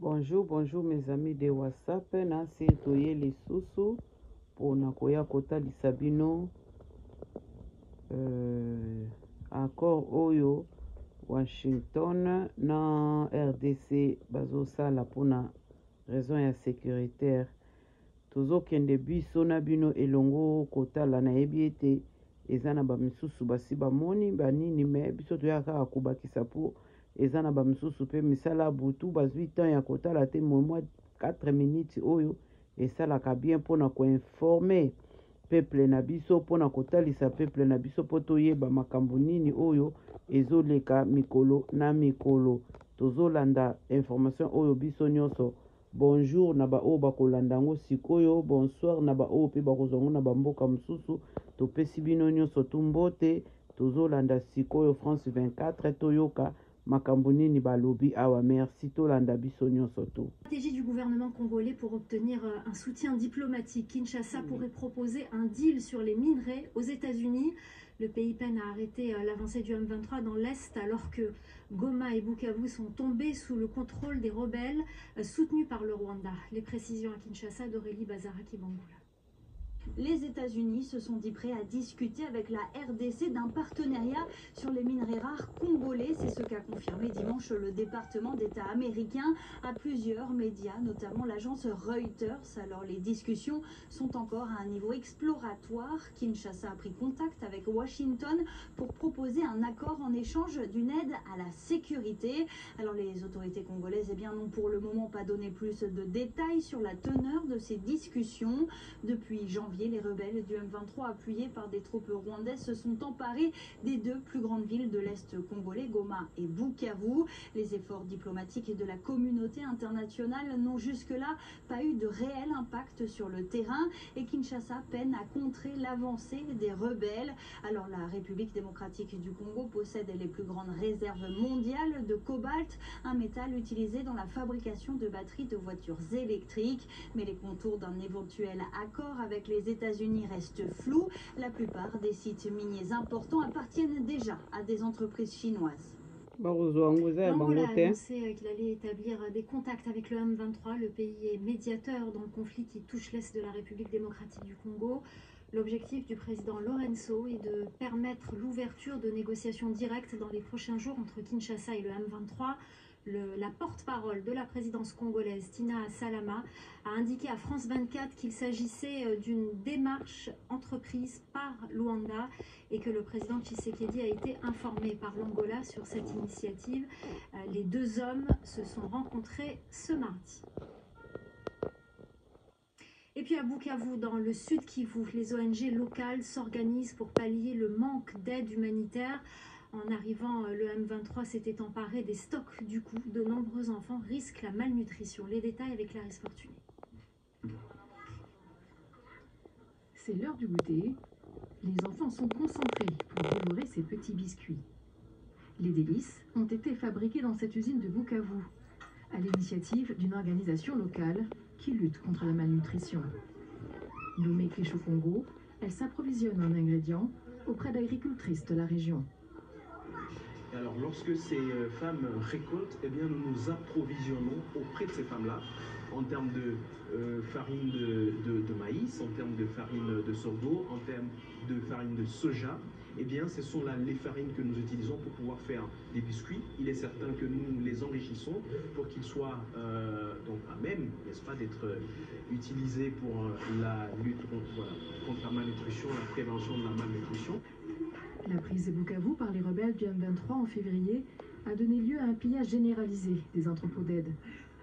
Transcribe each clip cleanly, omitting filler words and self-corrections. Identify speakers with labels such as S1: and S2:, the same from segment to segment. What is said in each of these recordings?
S1: Bonjour, bonjour mes amis de WhatsApp. Nasi toye lisusu pona koya kotalisa bino accord oyo Washington na RDC bazosala pona raison ya sécuritaire. Tozokende biso na bino elongo kotala nayebi ete eza na bamisusu basi bamoni banini me biso toyaka kaka kobakisa po eza na bamisusu mpe misala butu bazwi temps ya kotala te mwa 4 minutes oyo esalaka bien mpona koinforme peuple na biso, mpona kotalisa peuple na biso mpo toyeba makambo nini oyo ezoleka mikolo na mikolo. Tozolanda information oyo biso nyonso. Bonjour na ba oyo bakolanda yango sikoyo, bonsoir na ba oyo mpe bakozwa yango na bamboka mosusu. Topesi bino nyonso tumbote. Tozolanda sikoyo France 24 toyoka makambo nini balobi awa. Merci tolanda biso nyonso to.
S2: Stratégie du gouvernement congolais pour obtenir un soutien diplomatique. Kinshasa pourrait proposer un deal sur les minerais aux États-Unis. Le pays peine à arrêter l'avancée du M23 dans l'Est alors que Goma et Bukavu sont tombés sous le contrôle des rebelles soutenus par le Rwanda. Les précisions à Kinshasa d'Aurélie Bazaraki-Bangoula.
S3: Les États-Unis se sont dit prêts à discuter avec la RDC d'un partenariat sur les minerais rares congolais. C'est ce qu'a confirmé dimanche le département d'État américain à plusieurs médias, notamment l'agence Reuters. Alors les discussions sont encore à un niveau exploratoire. Kinshasa a pris contact avec Washington pour proposer un accord en échange d'une aide à la sécurité. Alors les autorités congolaises n'ont pour le moment pas donné plus de détails sur la teneur de ces discussions. Depuis janvier, les rebelles du M23 appuyés par des troupes rwandaises se sont emparés des deux plus grandes villes de l'Est congolais, Goma et Bukavu. Les efforts diplomatiques de la communauté internationale n'ont jusque-là pas eu de réel impact sur le terrain et Kinshasa peine à contrer l'avancée des rebelles. Alors la République démocratique du Congo possède les plus grandes réserves mondiales de cobalt, un métal utilisé dans la fabrication de batteries de voitures électriques. Mais les contours d'un éventuel accord avec les États-Unis restent flous. La plupart des sites miniers importants appartiennent déjà à des entreprises chinoises.
S2: L'Angola a annoncé qu'il allait établir des contacts avec le M23. Le pays est médiateur dans le conflit qui touche l'Est de la République démocratique du Congo. L'objectif du président Lorenzo est de permettre l'ouverture de négociations directes dans les prochains jours entre Kinshasa et le M23. La porte-parole de la présidence congolaise, Tina Salama, a indiqué à France 24 qu'il s'agissait d'une démarche entreprise par Luanda et que le président Tshisekedi a été informé par l'Angola sur cette initiative. Les deux hommes se sont rencontrés ce mardi. Et puis à Bukavu, dans le sud Kivu, les ONG locales s'organisent pour pallier le manque d'aide humanitaire. En arrivant, le M23 s'était emparé des stocks. Du coup, de nombreux enfants risquent la malnutrition. Les détails avec Clarisse Fortuné.
S4: C'est l'heure du goûter. Les enfants sont concentrés pour dévorer ces petits biscuits. Les délices ont été fabriqués dans cette usine de Bukavu, à l'initiative d'une organisation locale qui lutte contre la malnutrition. Nommée Kesho Congo, elle s'approvisionne en ingrédients auprès d'agricultrices de la région.
S5: Alors lorsque ces femmes récoltent, nous nous approvisionnons auprès de ces femmes-là en termes de farine de maïs, en termes de farine de sorgho, en termes de farine de soja. Ce sont là les farines que nous utilisons pour pouvoir faire des biscuits. Il est certain que nous les enrichissons pour qu'ils soient à même, n'est-ce pas, d'être utilisés pour la lutte contre la malnutrition, la prévention de la malnutrition.
S4: La prise de Bukavu par les rebelles du M23 en février a donné lieu à un pillage généralisé des entrepôts d'aide,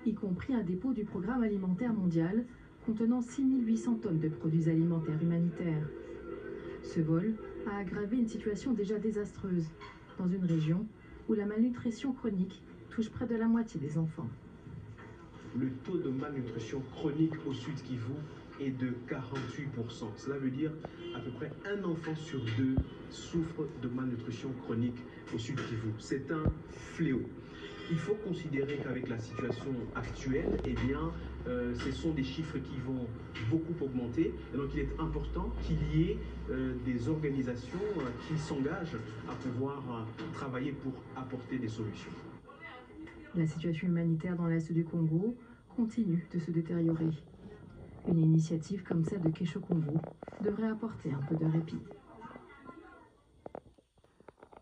S4: y compris un dépôt du Programme alimentaire mondial contenant 6800 tonnes de produits alimentaires humanitaires. Ce vol a aggravé une situation déjà désastreuse dans une région où la malnutrition chronique touche près de la moitié des enfants.
S5: Le taux de malnutrition chronique au sud Kivu est de 48%. Cela veut dire à peu près un enfant sur deux souffre de malnutrition chronique au sud Kivu. C'est un fléau. Il faut considérer qu'avec la situation actuelle, ce sont des chiffres qui vont beaucoup augmenter. Et donc il est important qu'il y ait des organisations qui s'engagent à pouvoir travailler pour apporter des solutions.
S4: La situation humanitaire dans l'est du Congo continue de se détériorer. Une initiative comme celle de Kesho-Congo devrait apporter un peu de répit.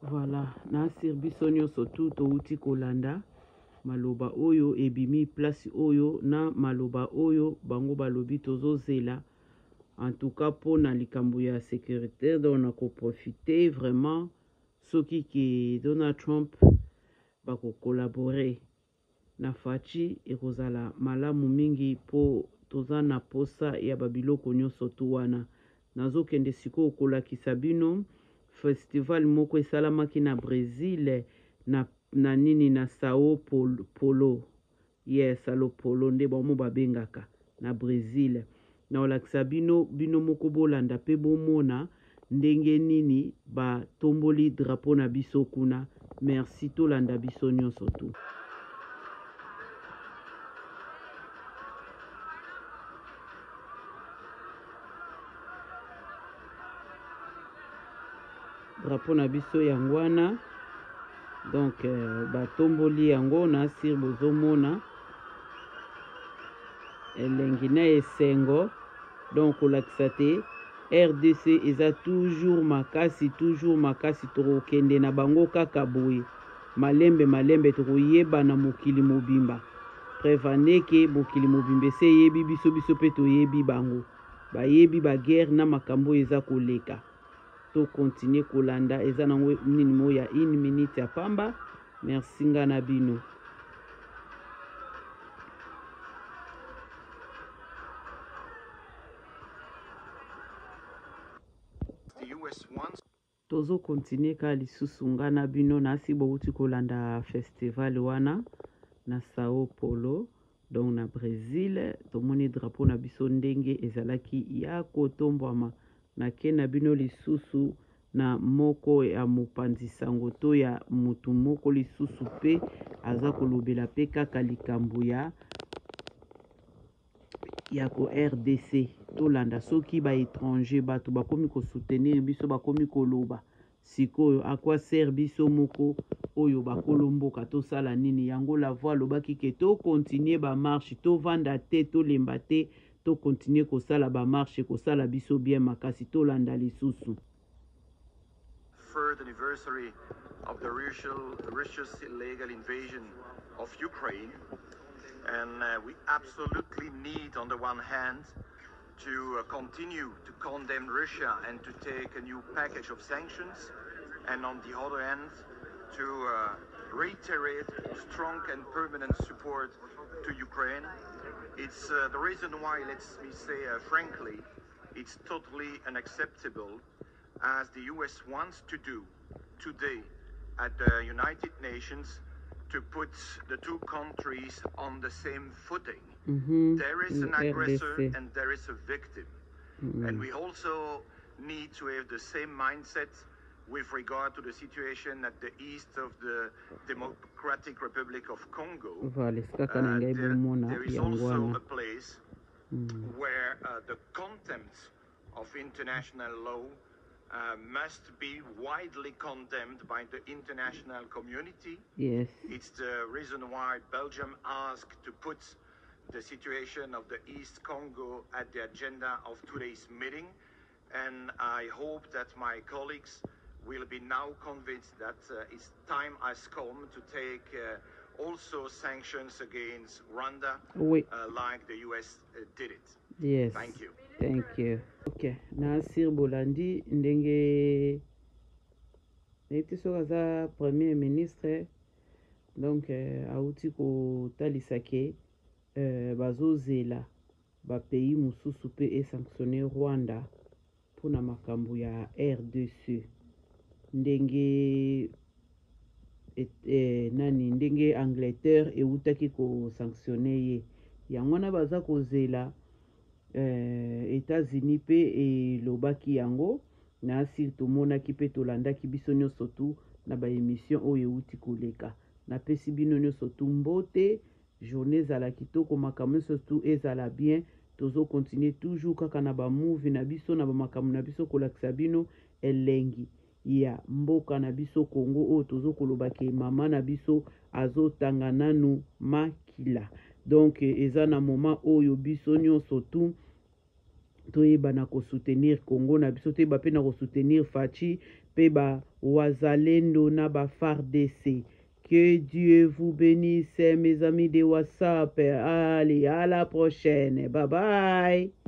S1: Voilà, nasir biso nyonso tu touti kolanda maloba oyo ebimi place oyo na maloba oyo bango balobi tozozela en tout cas pona likambo ya sécuritaire donc on a profiter vraiment soki ke Donald Trump bako collaborer na faci ekozala malamu mingi po toza na posa ya babiloko nyonso tu wana nazokende sikoyo kolakisa bino festival moko esalamaki na Brésil na nini na Sao Paulo yes Sao Paulo nde bamo babengaka na Brésil na olakisa bino moko bolanda pe bomona ndenge nini batomboli drapeau na biso kuna merci tolanda biso nyonso tu. Drapeau na biso yango wana donc batomboli yango na sir bozomona elengi na esengo donc olakisa te RDC eza toujours makasi tokokende na bango kaka boye malembe tokoyeba na mokili mobimba prevane ke mokili mobimba ese yebi biso pe toyebi bango bayebi baguerre na makambo eza koleka to continue kolanda eza nango nini mo ya 1 minute ya pamba merci nga na bino. Tozo continue ka lisusu nga na bino nasi bouti kolanda festival wana na Sao Paulo donc na Brésil tomoni drapeau na biso ndenge ezalaki ya kotombwama na ke na bino lisusu na moko ya mopanzi sango to ya mutu moko lisusu pe aza kolobela pe kaka likambo ya ko RDC tolanda soki ba étranger bato bakomi kosoutenir biso bakomi koloba sikoyo akwa ser biso moko oyo bakolomboka tosala nini yango la voix lobaki ke to continuer ba marche to vanda te to lemba te to continuer kosala ba marche kosala biso bien makasi tolanda lisusu.
S6: Third anniversary of the Russia's illegal invasion of Ukraine. And we absolutely need, on the one hand, to continue to condemn Russia and to take a new package of sanctions, and on the other hand, to reiterate strong and permanent support to Ukraine. It's the reason why, let me say frankly, it's totally unacceptable, as the US wants to do today at the United Nations, to put the two countries on the same footing. There is an aggressor and there is a victim. And we also need to have the same mindset with regard to the situation at the east of the Democratic Republic of Congo. There is also a place where the contempt of international law must be widely condemned by the international community.
S1: Yes.
S6: It's the reason why Belgium asked to put the situation of the East Congo at the agenda of today's meeting. And I hope that my colleagues will be now convinced that it's time has come to take also sanctions against Rwanda, like the US did it.
S1: Yes.
S6: Thank you.
S1: Thank you. Okay. Nasir Bolandi ndenge neti soka za premier ministre donc auti ko talisake bazozela ba pays mususu pe e sanctionner Rwanda pona makambo ya RDC ndenge nani ndenge Angleterre eutaki ko sanctionner ye yango na baza kozela États-Unis pe elobaki yango na sir tomonaki pe tolandaki biso nyonso tu na ba émission oyo euti koleka na pesi bino nyonso tu mbote journée ezala kitoko makambo nyonso tu ezala bien tozo continuer toujours kaka na ba movie na biso na ba makambo na biso kolakisa bino elengi ya mboka na biso Congo oyo tozokoloba ke mama na biso azotanga nanu makila. Donc eza na moment oyo biso nyonso tu toyeba na kosoutenir Congo na biso, toyeba pe na kosoutenir Faci pe ba wazalendo na ba FARDC. Que Dieu vous bénisse mes amis de WhatsApp. Allez, à la prochaine. Bye bye.